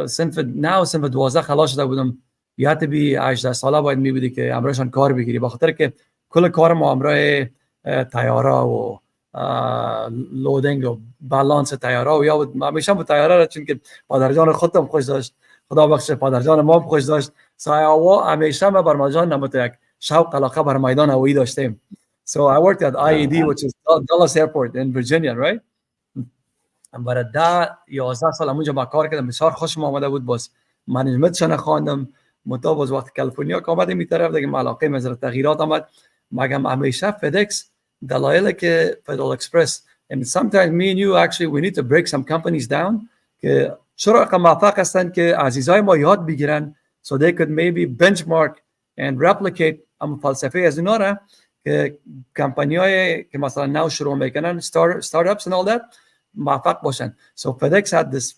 صنف 12 خلاص شده بودم. you had to be 18 ساله باید میبودی که امروزشان کار بگیری، بخاطر که کل کار ما امروز طیاره و لودینگ و بالانس طیاره و یا همیشه با طیاره را، چون که پدرجان خودم خوش داشت، خدا بخشه پدرجان ما خوش داشت، سایه‌ها همیشه ما برمجان نمت یک شوق علاقه بر میدان هوایی داشتیم. So I worked at IAD, which is Dallas Airport in Virginia, right? برای 11 سال اونجا با کار کردم. بسیار خوشم آمده بود. باز منیجمنتشان خواندم. باز وقت کلفورینا که آمدیم این طرف دیگه علاقه مزر تغییرات آمد. مگم همیشه فدکس دلایل که فدرال اکسپرس and sometimes me and you actually we need to break some companies down که چرا موفق هستن که عزیزای ما یاد بگیرن so they could maybe benchmark and replicate ام فلسفه از اینا را که کمپانی‌های که مثلا نو شروع میکنن startups and all that موفق باشن. So FedEx had this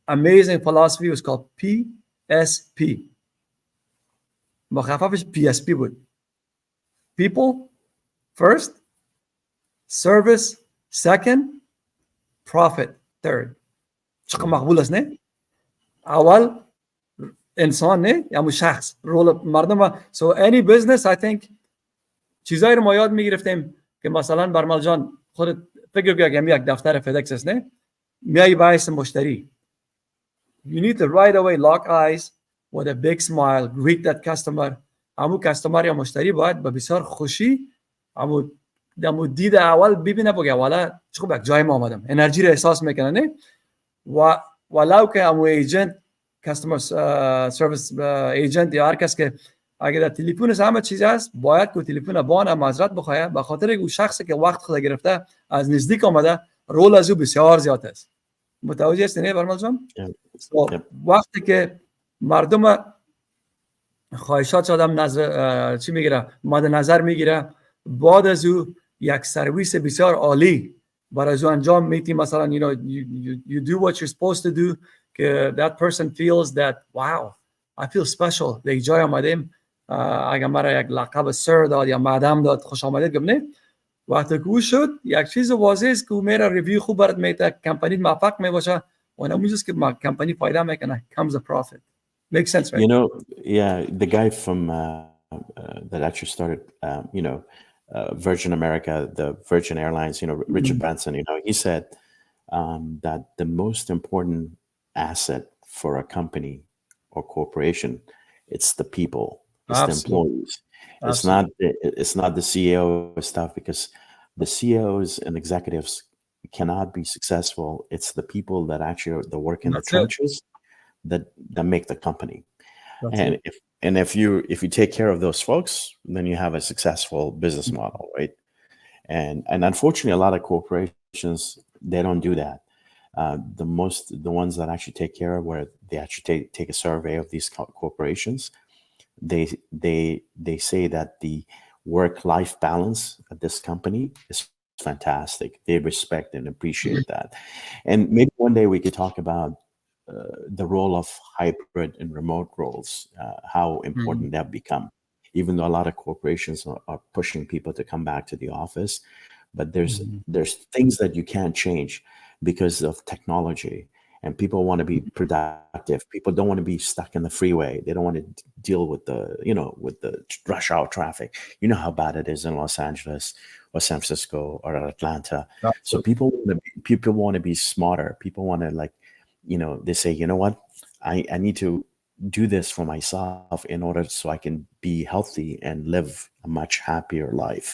amazing philosophy. It was called PSP. مخففش PSP بود. People first, service second, profit third. چقدر مقبول است نه؟ اول انسان نه یا مو شخص رول مردم. So any business I think چیزایی رو ما یاد میگرفتیم که مثلا برمال جان خودت فکر کن که یک دفتر فدکس است نه؟ میای باعث مشتری. You need to right away lock eyes with a big smile, greet that customer. همو کاستمر یا مشتری باید با بسیار خوشی همو دید اول ببینه بگه والا چه خوب یک جای ما آمدم، انرژی رو احساس میکنه نه؟ و ولو که همو ایجنت کاستمر سرویس ایجنت یا هر کس که اگر در تلفنش همه چیز است باید که تلفن بان معذرت بخواه، به خاطر اون شخصی که وقت خود گرفته از نزدیک آمده رول از او بسیار زیاد است. متوجه هستی نه برمال جان؟ وقتی که مردم خواهشات آدم نظر چی میگیره مد نظر میگیره، بعد از او یک سرویس بسیار عالی برای از او انجام میدی. مثلا you do what you're supposed to do که that person feels that wow I feel special. یک جای آمدیم، اگر مرا یک لقب سر داد یا مدام داد خوش آمدید گم نه. وقتی که او شد یک چیز واضح است که او میره ریویو خوب برات میده، کمپانی موفق میباشه و اونجاست که کمپانی فایده میکنه. comes the profit. Makes sense, right? You know, yeah, the guy from that actually started, Virgin America, the Virgin Airlines, Richard Branson, he said that the most important asset for a company or corporation, it's the people, it's the employees. It's not the CEO stuff, because the CEOs and executives cannot be successful. It's the people that actually work in the trenches that make the company. And if you take care of those folks, then you have a successful business model, right? And unfortunately, a lot of corporations, they don't do that. The ones that actually take care of, where they actually take a survey of these corporations, they say that the work-life balance at this company is fantastic. They respect and appreciate that. And maybe one day we could talk about the role of hybrid and remote roles, how important that become. Even though a lot of corporations are pushing people to come back to the office, but there's things that you can't change because of technology. And people want to be productive. People don't want to be stuck in the freeway. They don't want to deal with the rush hour traffic. You know how bad it is in Los Angeles or San Francisco or Atlanta. Absolutely. So people want to be smarter. People want to, like, they say, you know what, I need to do this for myself in order so I can be healthy and live a much happier life.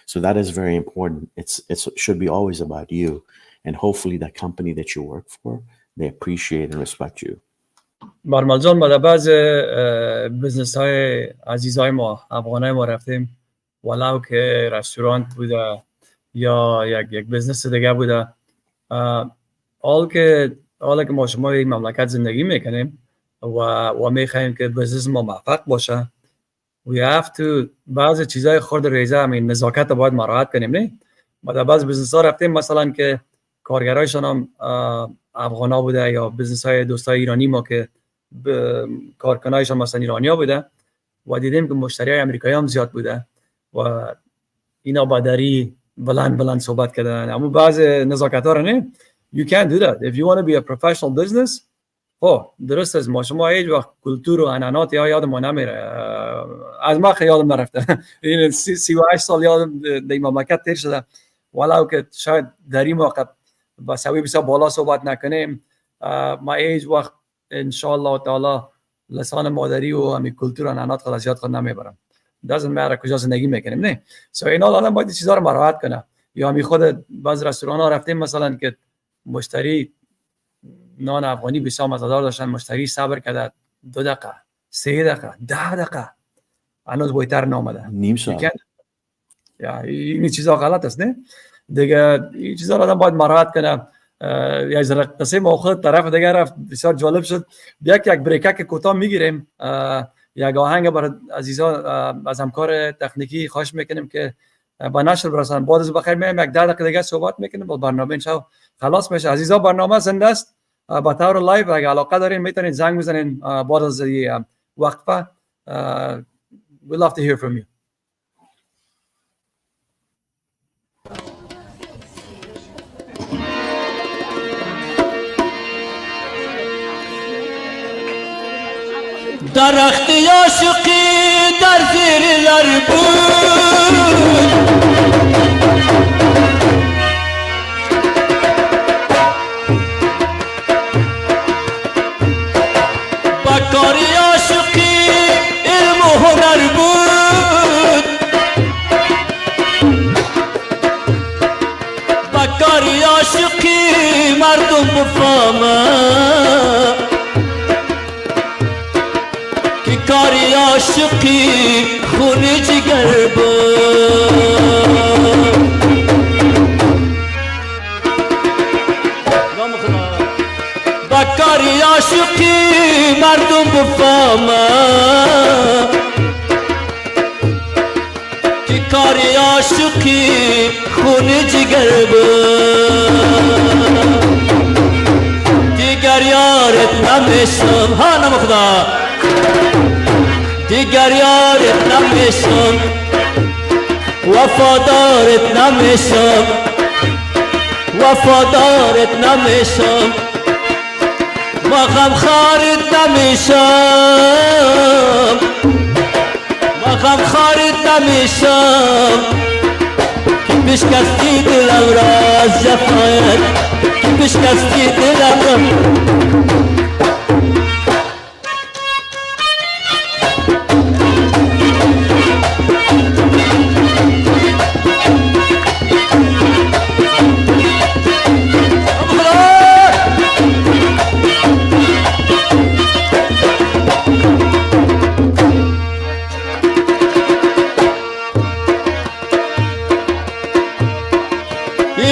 So that is very important. It should be always about you, and hopefully that company that you work for, they appreciate and respect you. برمال جان، ما در بعض بزنس های عزیزای ما، افغانای ما رفتیم، ولو که رستوران بوده یا یک بزنس دیگه بوده، حالا که ما شما این مملکت زندگی میکنیم و میخوایم که بزنس ما موفق باشه، we have to بعض چیزای خرد ریزه، همین نزاکت باید مراعات کنیم. نه ما در بعض بزنس ها رفتیم، مثلا که کارگرایشان هم افغانا بوده، یا بزنس های دوستای ایرانی ما که کارکنایشان مثلا ایرانیا بوده، و دیدیم که مشتری های امریکایی هم زیاد بوده و اینا با دری بلند صحبت کردن. اما بعض نزاکت ها رو نه، you can't do that. If you want to be a professional business، درست است، ما شما هیچ وقت کلتور و عنعنات یادم ما نمیره. از ما خیالم نرفته. این 38 سال یادم در مملکت تیر شده، ولو که شاید در این موقع با سوی بسیار بالا صحبت نکنیم، ما هیچ وقت انشاءالله تعالی لسان مادری و همین کلتور و عنعنات خود از یاد خود نمیبرم. doesn't matter کجا زندگی میکنیم. نه سو اینا آدم باید چیزا رو مراعات کنه. یا همین خود بعض رستوران ها رفتیم، مثلا که مشتری نان افغانی بسیار مزه‌دار داشتن، مشتری صبر کرده 2 دقیقه 3 دقیقه 10 دقیقه هنوز بهتر نامده، نیم ساعت. یا این چیزا غلط است. نه دیگه این چیزا آدم باید مراعات کنه. یا ذره قسم خود طرف دیگه رفت، بسیار جالب شد. یک بریکک کوتاه میگیریم، یک آهنگ برای عزیزان از همکار تکنیکی خواهش میکنیم که با نشر برسن. بعد از بخیر میایم 10 دقیقه دیگه صحبت میکنیم و برنامه انشاءالله خلاص میشه. عزیزان برنامه زنده است با طور لایو، اگه علاقه دارین میتونید زنگ بزنین بعد از وقفه. We love to hear from you. درخت عاشقی در زیر لر بود، با کاری عاشقی علم و هنر بود، با کاری عاشقی مردم بفهمن، کاری عاشقی خون جگر بود. با کاری عاشقی مردم بفهمن که کاری عاشقی خون جگر بود. دیگر یارت نمیشم، ها نمخدا دیگر یارت نمیشم، وفادارت نمیشم، وفادارت نمیشم، ما غم خارد نمیشم ما غم خارد نمیشم که بشکستی دلم را از جفایت که بشکستی دلم را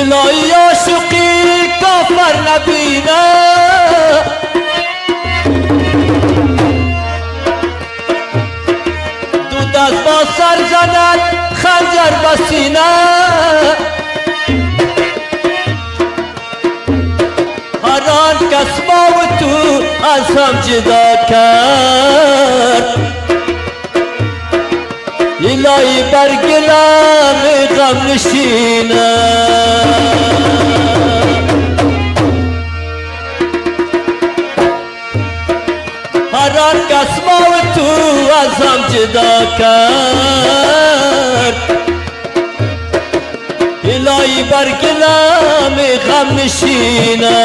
الهی عاشقی کافر نبینه دو دست با سر زند خنجر بسینه هر آن کس ما و تو از هم جدا کرد الهی بر گلم غم نشینه هر آن کس ما و تو از هم جدا کرد الهی بر گلم غم نشینه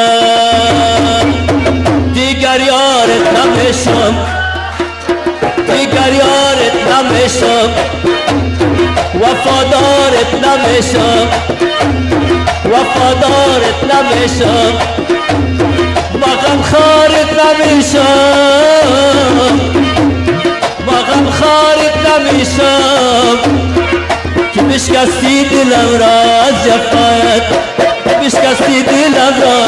دیگر یارت نمیشم دیگر یارت نمیشم وفادارت نمیشم وفادارت نمیشم با غم خارت نمیشم با غم خارت نمیشم که بشکستی دلم را از جفایت بشکستی دلم را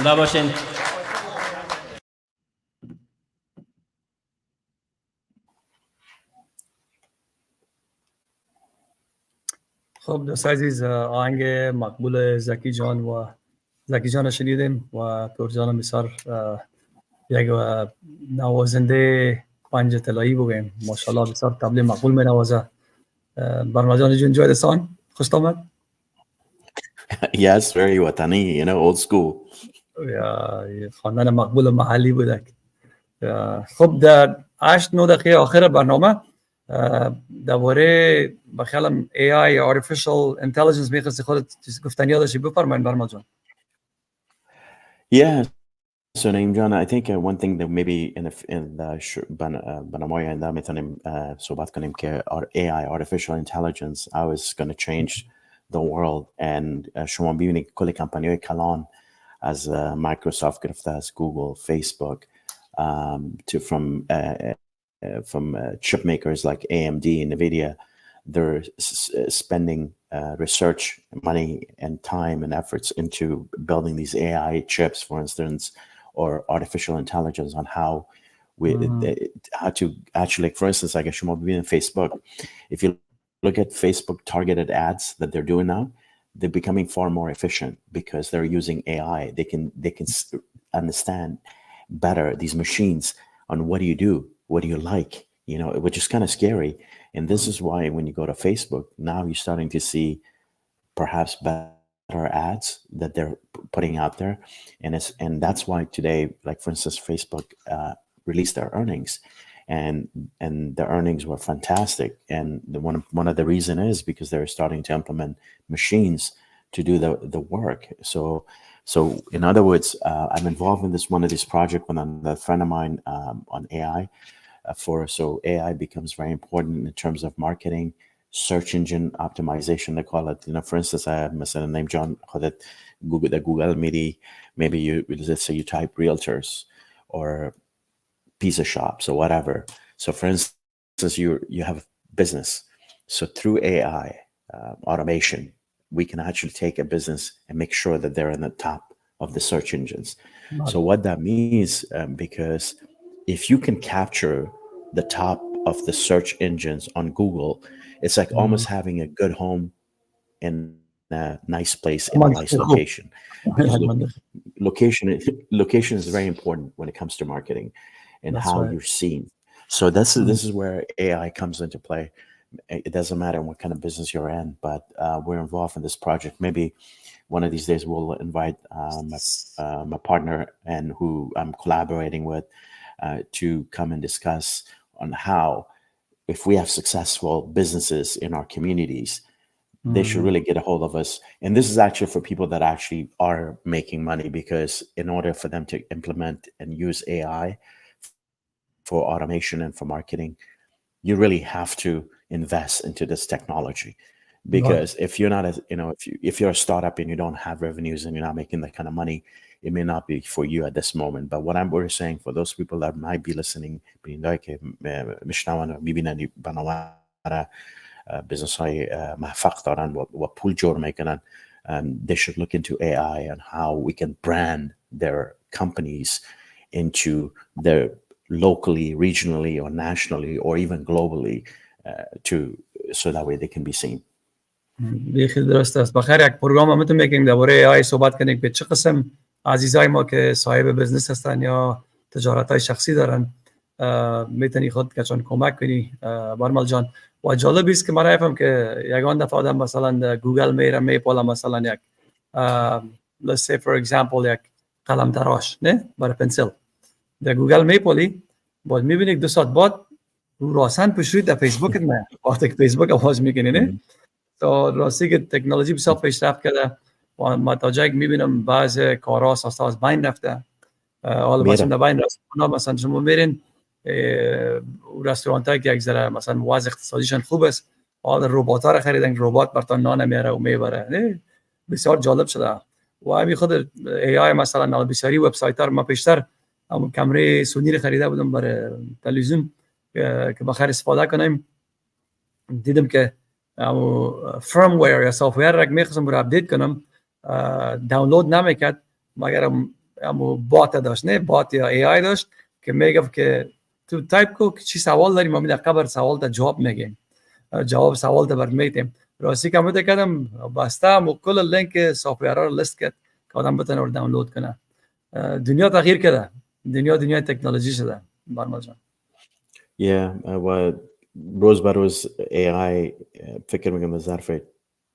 زنده باشین. خب دوست عزیز، آهنگ مقبول زکی جان رو شنیدیم و تور جان بسیار یک نوازنده پنج طلایی بگیم، ماشاءالله بسیار طبل مقبول می نوازه. برنامه جان جون enjoy the song؟ خوش آمد؟ Yes, very watani, old school. خواندن مقبول محلی بوده. خب در 8-9 دقیقه آخر برنامه درباره بخیالم AI Artificial Intelligence میخواستی خودت گفتنی داشتی، بفرمایید برنامه جان. Yeah. So Naim John, I think one thing that maybe in the برنامه آینده میتونیم صحبت کنیم که AI Artificial Intelligence how is going to change the world. And شما ببینید کل کمپانی‌های کلان از مایکروسافت گرفته از گوگل، فیسبوک, from chip makers like AMD and NVIDIA, they're spending research money and time and efforts into building these AI chips, for instance, or artificial intelligence on how to actually, for instance, like in Facebook, if you look at Facebook targeted ads that they're doing now, they're becoming far more efficient because they're using AI. They can understand better these machines on what do you do, what do you like, which is kind of scary. And this is why when you go to Facebook, now you're starting to see perhaps better ads that they're putting out there. And that's why today, like for instance, Facebook released their earnings, and the earnings were fantastic. And one of the reason is because they're starting to implement machines to do the work. So in other words, I'm involved in one of these projects with a friend of mine on AI. So AI becomes very important in terms of marketing, search engine optimization, they call it. For instance, I have مثلا Naim John Google maybe you, let's say you type realtors or pizza shops or whatever. So for instance, you have a business. So through AI automation, we can actually take a business and make sure that they're in the top of the search engines. So what that means, because if you can capture the top of the search engines on Google, it's like almost having a good home in a nice place in a nice location. Because location is very important when it comes to marketing and how you're seen. So this is where AI comes into play. It doesn't matter what kind of business you're in, but we're involved in this project. Maybe one of these days we'll invite my partner and who I'm collaborating with to come and discuss on how, if we have successful businesses in our communities, they should really get a hold of us. And this is actually for people that actually are making money, because in order for them to implement and use AI for automation and for marketing, you really have to invest into this technology. Because if you're not, if you're a startup and you don't have revenues and you're not making that kind of money, it may not be for you at this moment. But what we're saying for those people that might be listening, business های محفق دارن و پول جور میکنن, they should look into AI and how we can brand their companies into their locally, regionally, or nationally, or even globally, so that way they can be seen. خیلی درست است. بخیر یک پروگرام هم میکنیم درباره AI صحبت کنیم که چه قسم عزیزای ما که صاحب بزنس هستن یا تجارت های شخصی دارن میتونی خود کچان کمک کنی برمال جان. و جالب است که من فهم که یگان دفعه آدم مثلا گوگل میره میپاله مثلا یک let's say for example یک قلم تراش نه برای پنسل در گوگل میپالی باید میبینی 2 ساعت بعد رو راسن پشت در فیسبوک نه وقتی که فیسبوک آواز میکنی نه. تو راستی که تکنولوژی بسیار پیشرفت کرده و ما تا جایی میبینم بعض کارها اساسا از بین رفته. حالا مثلا در بین رستوران مثلا شما میرین رستوران هایی که یک ذره مثلا وضع اقتصادیشان خوب است، حالا ربات ها رو خریدن، ربات براتون نان میاره و میبره. بسیار جالب شده. و همین خود AI مثلا بسیاری وبسایت ها ما پیشتر همون کامره سونی رو خریده بودم برای تلویزیون که بخیر استفاده کنیم. دیدم که فرمویر یا سافتویر را میخواستم برای اپدیت کنم دانلود نمیکرد مگر همو بات داشت، نه بات یا AI داشت که میگفت که تو تایپ کو چی سوال داری، ما می در قبر سوال تا جواب میگیم، جواب سوال تا برات میدیم. راستی که من کردم بستم و کل لینک سافتویرها رو لیست کرد که آدم بتونه رو دانلود کنه. دنیا تغییر کرده، دنیا تکنولوژی شده برنامه جان. و روز به روز AI فکر میکنم ظرف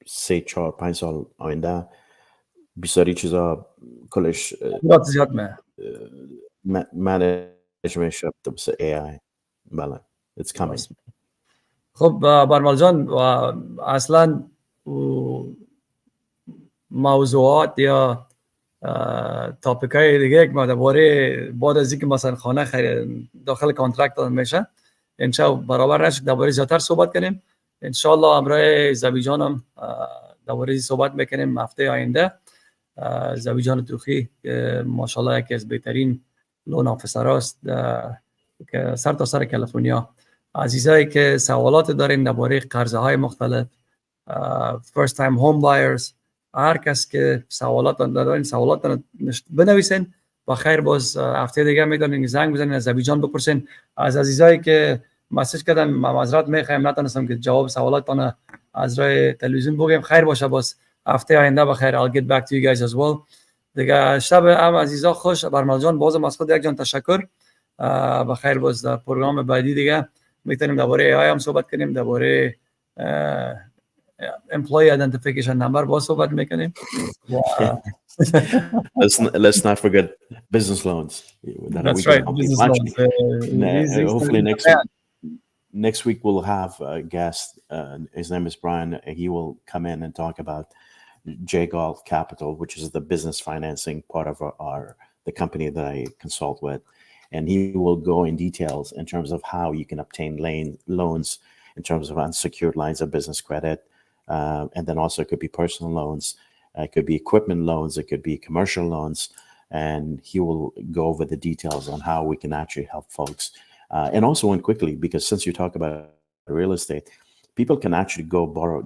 3-4-5 سال آینده بسیاری چیزا کلش زیاد منیج میشه بس AI. بله it's coming. خب برمال جان، و اصلا موضوعات یا تاپیک های دیگه که ما درباره بعد از اینکه مثلا خانه خرید داخل کانترکت داده میشه انشاءالله برابر نشد درباره زیادتر صحبت کنیم. انشاءالله امرای زوی جانم درباره صحبت میکنیم هفته آینده. زوی جان توخی ماشاءالله یکی از بهترین لون آفیسر است که سر تا سر کلفورینا. عزیزایی که سوالات دارین درباره قرضه های مختلف، first time home buyers، هر کس که سوالات دارین سوالات بنویسین و خیر باز هفته دیگه میدونین زنگ بزنین از زوی جان بپرسین. از عزیزایی که مسیج کردن معذرت میخوایم نتونستم که جواب سوالاتتون از راه تلویزیون بگم، خیر باشه باز هفته آینده بخیر. I'll get back to you guys as well. دیگه شب هم عزیزا خوش. برمال جان بازم از خود یک جان تشکر. بخیر باز در پروگرام بعدی دیگه میتونیم درباره AI هم صحبت کنیم، درباره employee identification number باز صحبت میکنیم. Let's not forget business loans. That's right, business loans. Hopefully next week we'll have a guest. His name is Brian. He will come in and talk about J-Golf Capital, which is the business financing part of the company that I consult with. And he will go in details in terms of how you can obtain loans in terms of unsecured lines of business credit. And then also it could be personal loans. It could be equipment loans. It could be commercial loans. And he will go over the details on how we can actually help folks. And also one quickly, because since you talk about real estate, people can actually go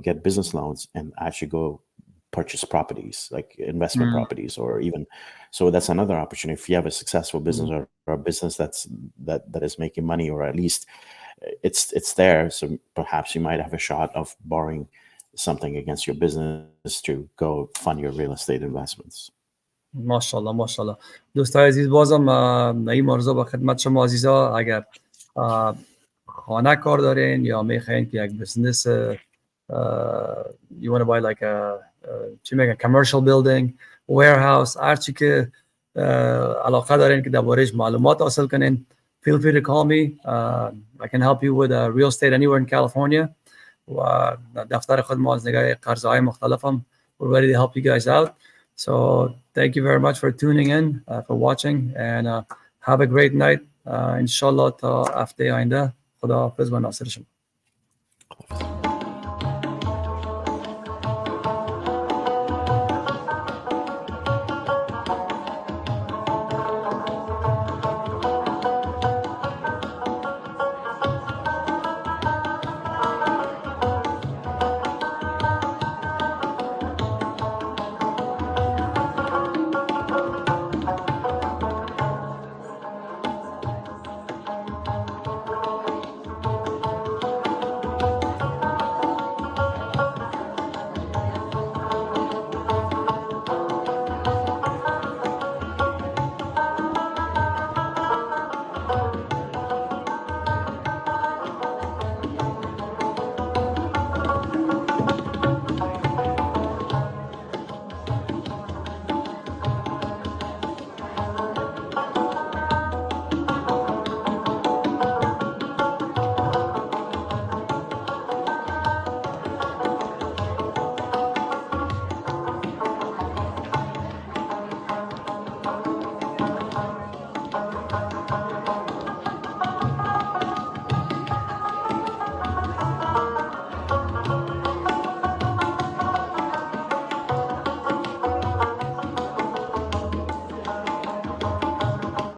get business loans and actually go purchase properties, like investment properties, or even, so that's another opportunity. If you have a successful business or a business that is making money, or at least it's there. So perhaps you might have a shot of borrowing something against your business to go fund your real estate investments. ماشاءالله ماشاءالله. دوستای عزیز، بازم نعیم آرزو با خدمت شما عزیزا. اگر خانه کار دارین یا میخواین که یک بزنس you want to buy like چی میگن commercial building, warehouse، هر چی که علاقه دارین که درباره‌اش معلومات حاصل کنین، feel free to call me. I can help you with real estate anywhere in California. و دفتر خود ما از نگاه قرضهای مختلفم we're ready to help you guys out. So thank you very much for tuning in, for watching, and have a great night. Inshallah تا هفته آینده. خدا حافظ و ناصر شما.